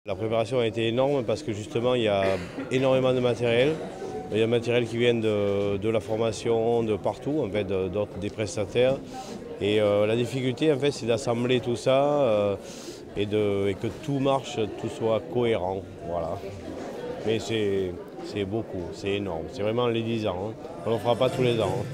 La préparation a été énorme parce que justement il y a énormément de matériel. Il y a du matériel qui vient de la formation, de partout, en fait, des prestataires. Et la difficulté, en fait, c'est d'assembler tout ça et que tout marche, tout soit cohérent. Voilà. Mais c'est beaucoup, c'est énorme. C'est vraiment les 10 ans. Hein. On ne le fera pas tous les ans. Hein.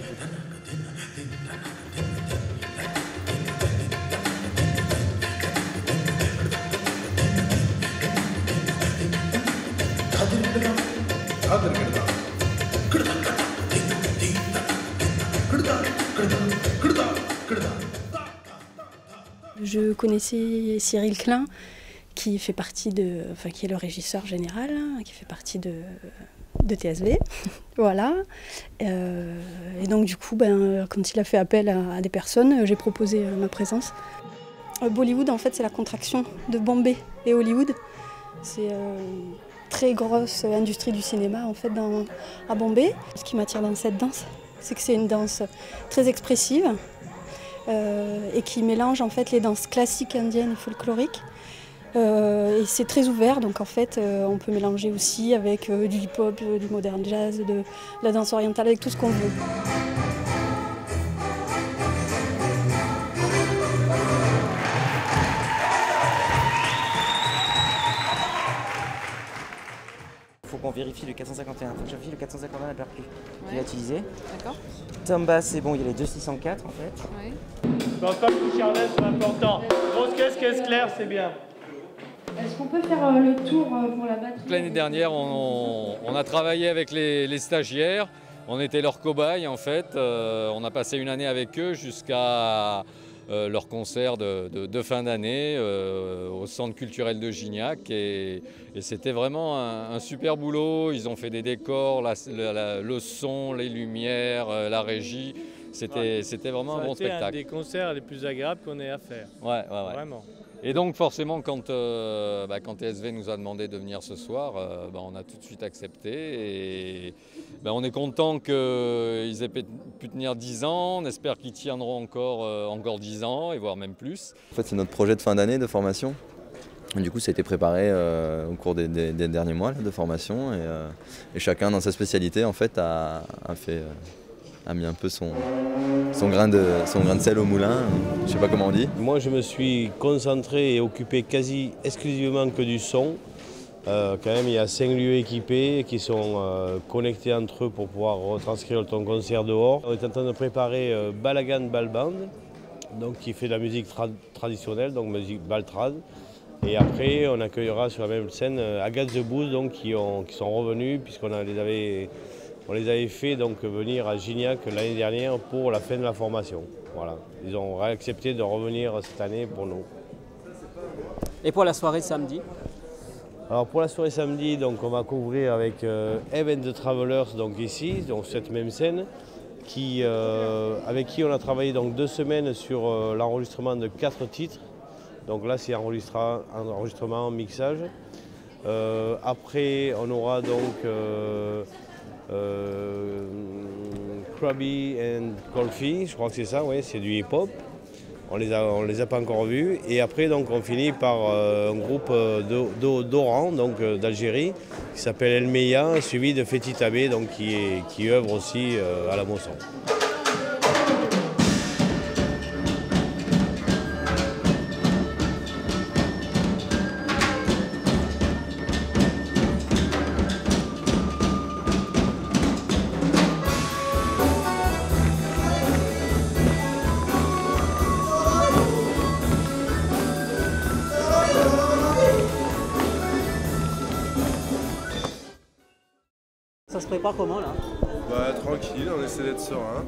Je connaissais Cyril Klein, qui fait partie qui est le régisseur général, qui fait partie de TSV, voilà. Et donc du coup, quand il a fait appel à des personnes, j'ai proposé ma présence. Bollywood, en fait, c'est la contraction de Bombay et Hollywood. C'est très grosse industrie du cinéma en fait à Bombay. Ce qui m'attire dans cette danse, c'est que c'est une danse très expressive et qui mélange en fait les danses classiques indiennes et folkloriques. Et c'est très ouvert, donc en fait on peut mélanger aussi avec du hip-hop, du modern jazz, de la danse orientale, avec tout ce qu'on veut. Il faut qu'on vérifie le 451, il faut que je vérifie le 451 à Berkeley qu'il a utilisé. D'accord. Tomba, c'est bon, il y a les 2604 en fait. Oui. Dans le coup charlet, c'est important. Grosse caisse claire, c'est bien. Est-ce qu'on peut faire le tour pour la batterie? L'année dernière, on a travaillé avec les stagiaires. On était leurs cobayes en fait. On a passé une année avec eux jusqu'à leur concert de fin d'année au centre culturel de Gignac. Et c'était vraiment un super boulot. Ils ont fait des décors, le son, les lumières, la régie. C'était vraiment un bon spectacle. C'est un des concerts les plus agréables qu'on ait à faire. Ouais. Vraiment. Et donc forcément, quand TSV nous a demandé de venir ce soir, on a tout de suite accepté. Et on est content qu'ils aient pu tenir 10 ans. On espère qu'ils tiendront encore 10 ans, et voire même plus. En fait, c'est notre projet de fin d'année de formation. Du coup, ça a été préparé au cours des derniers mois de formation. Et chacun, dans sa spécialité, en fait, a mis un peu son grain de sel au moulin, je sais pas comment on dit. Moi je me suis concentré et occupé quasi exclusivement que du son. Quand même il y a 5 lieux équipés qui sont connectés entre eux pour pouvoir retranscrire ton concert dehors. On est en train de préparer Balagan Balband, donc qui fait de la musique traditionnelle, donc musique baltrad. Et après on accueillera sur la même scène Agathe The Booze, donc qui sont revenus puisqu'on les avait fait donc venir à Gignac l'année dernière pour la fin de la formation. Voilà. Ils ont accepté de revenir cette année pour nous. Et pour la soirée samedi? Alors pour la soirée samedi, donc on va couvrir avec Eve and the Travelers, donc ici, donc cette même scène, avec qui on a travaillé donc 2 semaines sur l'enregistrement de 4 titres. Donc là c'est enregistrement, mixage. Après on aura donc Krabby and Colfie, je crois que c'est ça, ouais, c'est du hip-hop. On les a pas encore vus. Et après donc on finit par un groupe d'Oran, donc d'Algérie, qui s'appelle El Meya, suivi de Fethi Tabé, donc qui œuvre aussi à la Mosson. Ça se prépare comment là? Tranquille, on essaie d'être serein.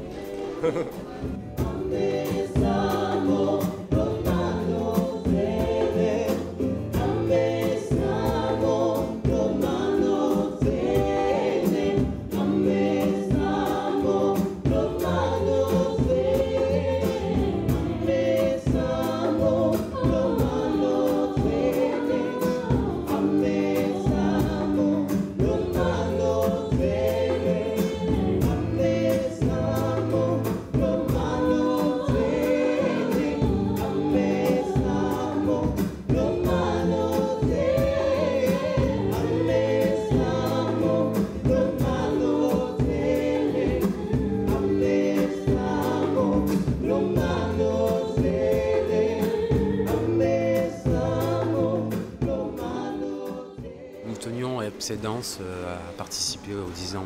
TSC Danse a participé aux 10 ans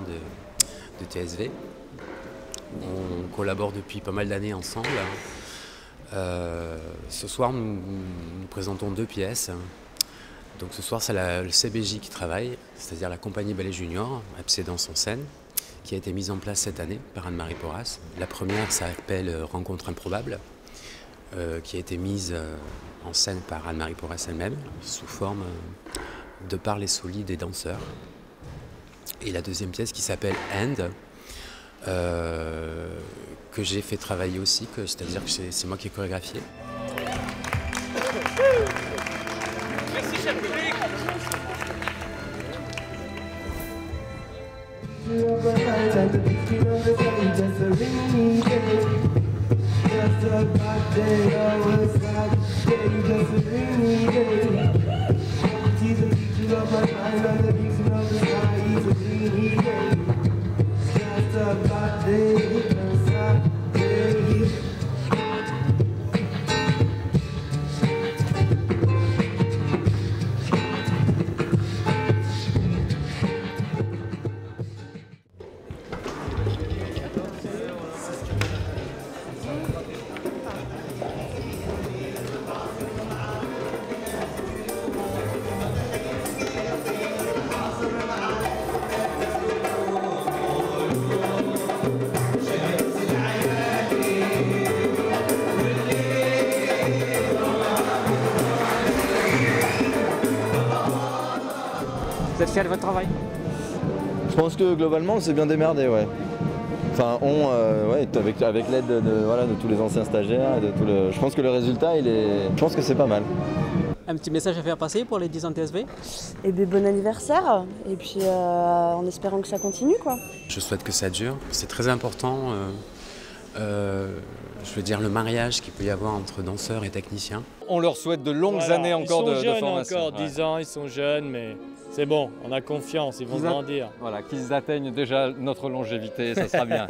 de TSV. On collabore depuis pas mal d'années ensemble. Ce soir, nous présentons 2 pièces. Donc ce soir, c'est le CBJ qui travaille, c'est-à-dire la compagnie Ballet Junior, FC Danse en scène, qui a été mise en place cette année par Anne-Marie Porras. La première s'appelle Rencontre improbable, qui a été mise en scène par Anne-Marie Porras elle-même, sous forme de parler solide des danseurs. Et la deuxième pièce qui s'appelle End, que j'ai fait travailler aussi, c'est-à-dire que c'est moi qui ai chorégraphié. Merci, cher public. Vous êtes fiers de votre travail? Je pense que globalement, on s'est bien démerdé, ouais. Enfin, avec l'aide de tous les anciens stagiaires, je pense que le résultat, je pense que c'est pas mal. Un petit message à faire passer pour les 10 ans de TSV? Et bien bon anniversaire, et puis en espérant que ça continue, quoi. Je souhaite que ça dure, c'est très important. Je veux dire le mariage qu'il peut y avoir entre danseurs et techniciens. On leur souhaite de longues années encore de formation. Ils sont jeunes encore, 10 ans, ils sont jeunes, mais c'est bon, on a confiance, ils vont grandir. Voilà, qu'ils atteignent déjà notre longévité, ça sera bien.